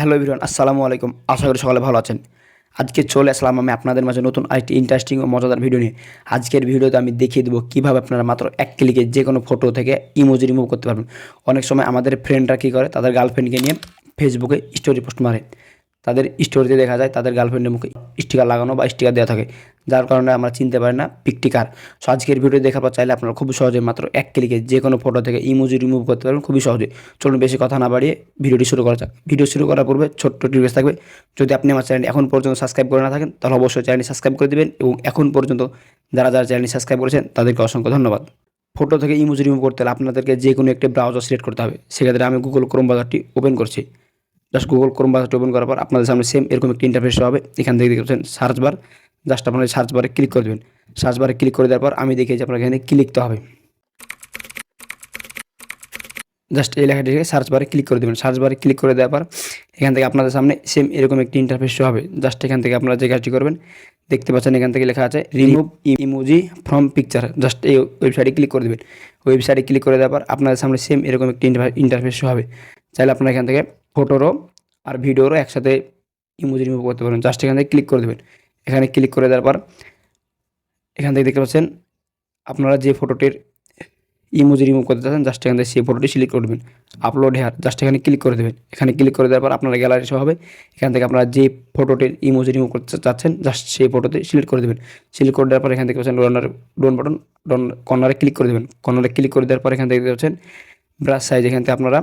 Hello everyone, আসসালামু আলাইকুম। আশা করি সকালে ভালো আছেন। আজকে চলে আসলাম আমি আপনাদের মাঝে নতুন আরেকটি ইন্টারেস্টিং ও মজাদার ভিডিও নিয়ে। আজকের ভিডিওতে আমি দেখিয়ে দেবো কীভাবে আপনারা মাত্র এক ক্লিকে যে কোনো ফটো থেকে ইমোজি রিমুভ করতে পারবেন। অনেক সময় আমাদের ফ্রেন্ডরা কী করে, তাদের গার্লফ্রেন্ডকে নিয়ে ফেসবুকে স্টোরি পোস্ট মারে। তাদের স্টোরিতে দেখা যায় তাদের গার্লফ্রেন্ডের মুখে স্টিকার লাগানো বা স্টিকার দেওয়া থাকে, যার কারণে আমরা চিনতে পারি না পিকটি কার। সো আজকের ভিডিও দেখার পর চাইলে আপনারা খুব সহজে মাত্র এক ক্লিকে যে কোনো ফটো থেকে ইমোজি রিমুভ করতে পারবেন খুবই সহজে। চলুন বেশি কথা না বাড়িয়ে ভিডিওটি শুরু করা যাক। ভিডিও শুরু করার পূর্বে ছোট্ট রিকোয়েস্ট থাকবে, যদি আপনি আমার চ্যানেল এখন পর্যন্ত সাবস্ক্রাইব করে না থাকেন তাহলে অবশ্যই চ্যানেলটি সাবস্ক্রাইব করে দেবেন, এবং এখন পর্যন্ত যারা যারা চ্যানেলটি সাবস্ক্রাইব করেছেন তাদেরকে অসংখ্য ধন্যবাদ। ফটো থেকে ইমোজি রিমুভ করতে হলে আপনাদেরকে যে কোনো একটি ব্রাউজার সিলেক্ট করতে হবে। সেক্ষেত্রে আমি গুগল ক্রোম ব্রাউজারটি ওপেন করছি। জাস্ট গুগল ক্রোম ব্রাউজারটি ওপেন করার পর আপনাদের সামনে সেম এরকম একটি ইন্টারফেস হবে। এখান থেকে দেখতে পাচ্ছেন সার্চ বার। জাস্ট আপনারা সার্চ বারে ক্লিক করে দেবেন। সার্চ বারে ক্লিক করে দেওয়ার পর আমি দেখি যে আপনার এখানে কী লিখতে হবে। জাস্ট এই লেখাটিকে সার্চ বারে ক্লিক করে দেবেন। সার্চ বারে ক্লিক করে দেওয়ার পর এখান থেকে আপনাদের সামনে সেম এরকম একটি ইন্টারফেস হবে। জাস্ট এখান থেকে আপনারা যে কাজটি করবেন, দেখতে পাচ্ছেন এখান থেকে লেখা আছে remove emoji from picture. Just এই ওয়েবসাইটে ক্লিক করে দেবেন। ওয়েবসাইটে ক্লিক করে দেওয়ার পর আপনাদের সামনে সেম এরকম একটি ইন্টারফেস হবে। চাইলে আপনারা এখান থেকে ফটোরও আর ভিডিওরও একসাথে ইমোজি রিমুভ করতে পারেন। জাস্ট এখান থেকে ক্লিক করে দেবেন। এখানে ক্লিক করে দেওয়ার পর এখান থেকে দেখতে পাচ্ছেন আপনারা যে ফটোটির ইমোজি রিমুভ করতে চাচ্ছেন, জাস্ট এখান থেকে সেই ফটোটি সিলেক্ট করবেন। আপলোড হেয়ার, জাস্ট এখানে ক্লিক করে দেবেন। এখানে ক্লিক করে দেওয়ার পর আপনারা গ্যালারি শো হবে। এখান থেকে আপনারা যে ফটোটির ইমোজি রিমুভ করতে চাচ্ছেন, জাস্ট সেই ফটোতে সিলেক্ট করে দেবেন। সিলেক্ট করে দেওয়ার পর এখান থেকে পাচ্ছেন ডোন বাটন, কর্নারে ক্লিক করে দেবেন। কর্নারে ক্লিক করে দেওয়ার পর এখান থেকে দেখতে পাচ্ছেন ব্রাশ সাইজ। এখান থেকে আপনারা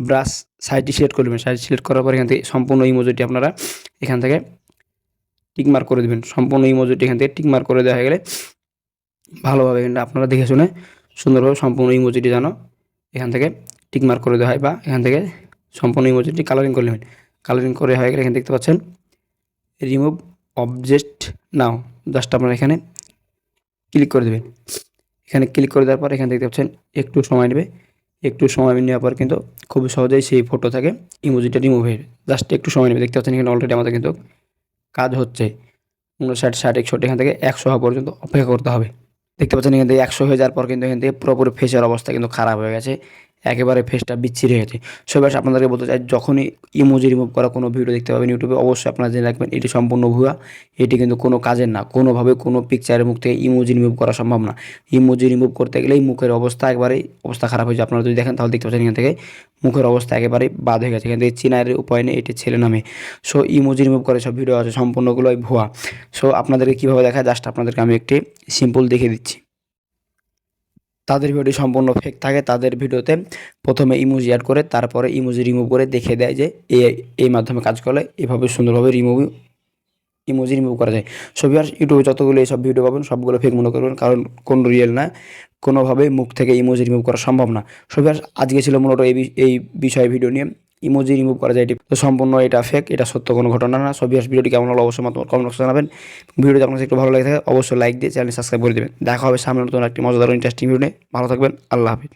ব্রাশ সাইজটি সিলেক্ট করে দেবেন। সাইজ সিলেক্ট করার পর এখান থেকে সম্পূর্ণ ইমোজিটি আপনারা এখান থেকে টিকমার্ক করে দেবেন। সম্পূর্ণ ইমোজিটি এখান থেকে টিকমার্ক করে দেওয়া হয়ে গেলে ভালোভাবে কিন্তু আপনারা দেখে শুনে সুন্দরভাবে সম্পূর্ণ ইমোজিটি যেন এখান থেকে টিকমার্ক করে দেওয়া হয়, বা এখান থেকে সম্পূর্ণ ইমোজিটি কালারিং করে নেবেন। কালারিং করে হয়ে গেলে এখানে দেখতে পাচ্ছেন রিমুভ অবজেক্ট নাও। জাস্ট আপনারা এখানে ক্লিক করে দেবেন। এখানে ক্লিক করে দেওয়ার পর এখানে দেখতে পাচ্ছেন একটু সময় নেবে। একটু সময় নেওয়ার পর কিন্তু খুব সহজেই সেই ফটো থেকে ইমোজিটা রিমুভ হয়ে যাবে। জাস্ট একটু সময় নেবে। দেখতে পাচ্ছেন এখানে অলরেডি আমাদের কিন্তু কাজ হচ্ছে। 59, 60, 61 এখান থেকে 100 হওয়া পর্যন্ত অপেক্ষা করতে হবে। দেখতে পাচ্ছেন এখান থেকে 100 হয়ে যাওয়ার পর কিন্তু এখান থেকে পুরোপুরি ফেসের অবস্থা কিন্তু খারাপ হয়ে গেছে, একেবারে ফেসটা বিচ্ছিরি হয়ে গেছে। সো এবার আপনাদেরকে বলতে চাই, যখনই ইমোজি রিমুভ করা কোনো ভিডিও দেখতে পাবেন ইউটিউবে, অবশ্যই আপনারা জেনে রাখবেন এটি সম্পূর্ণ ভুয়া। এটি কিন্তু কোনো কাজের না। কোনোভাবে কোনো পিকচারের মুখ থেকে ইমোজি রিমুভ করা সম্ভব না। ইমোজি রিমুভ করতে গেলেই মুখের অবস্থা একেবারেই অবস্থা খারাপ হয়ে যায়। আপনারা যদি দেখেন তাহলে দেখতে পাচ্ছেন এখান থেকে মুখের অবস্থা একেবারেই বাদ হয়ে গেছে। এখান থেকে চিনার উপায় নেই, এটি ছেলে নামে। সো ইমোজি রিমুভ করে সব ভিডিও আছে সম্পূর্ণগুলোই ভুয়া। সো আপনাদেরকে কীভাবে দেখায়, জাস্ট আপনাদেরকে আমি একটি সিম্পল দেখিয়ে দিচ্ছি। তাদের ভিডিও সম্পূর্ণ ফেক থাকে। তাদের ভিডিওতে প্রথমে ইমোজি অ্যাড করে তারপরে ইমোজি রিমুভ করে দেখিয়ে দেয় যে এই মাধ্যমে কাজ করলে এভাবে সুন্দরভাবে ইমোজি রিমুভ করা যায়। সো ভিউয়ার্স, ইউটিউবে যতগুলো এইসব ভিডিও পাবেন সবগুলো ফেক মনে করবেন, কারণ কোনো রিয়েল না। কোনোভাবেই মুখ থেকে ইমোজি রিমুভ করা সম্ভব না। সো ভিউয়ার্স, আজকে ছিল মূলত এই বিষয়ে ভিডিও নিয়ে ইমোজি রিমুভ করা যায়। এটি তো সম্পূর্ণ এটা ফেক, এটা সত্য কোনো ঘটনা না। সো ভিউয়ার্স, ভিডিওটি কেমন হলো অবশ্যই কমেন্ট বক্সে জানাবেন। ভিডিওটি আপনার একটু ভালো লাগে থাকে অবশ্যই লাইক দিয়ে চ্যানেল সাবস্ক্রাইব করে দেবেন। দেখা হবে সামনে নতুন একটি মজাদার ইন্টারেস্টিং ভিডিও নিয়ে। ভালো থাকবেন। আল্লাহ হাফিজ।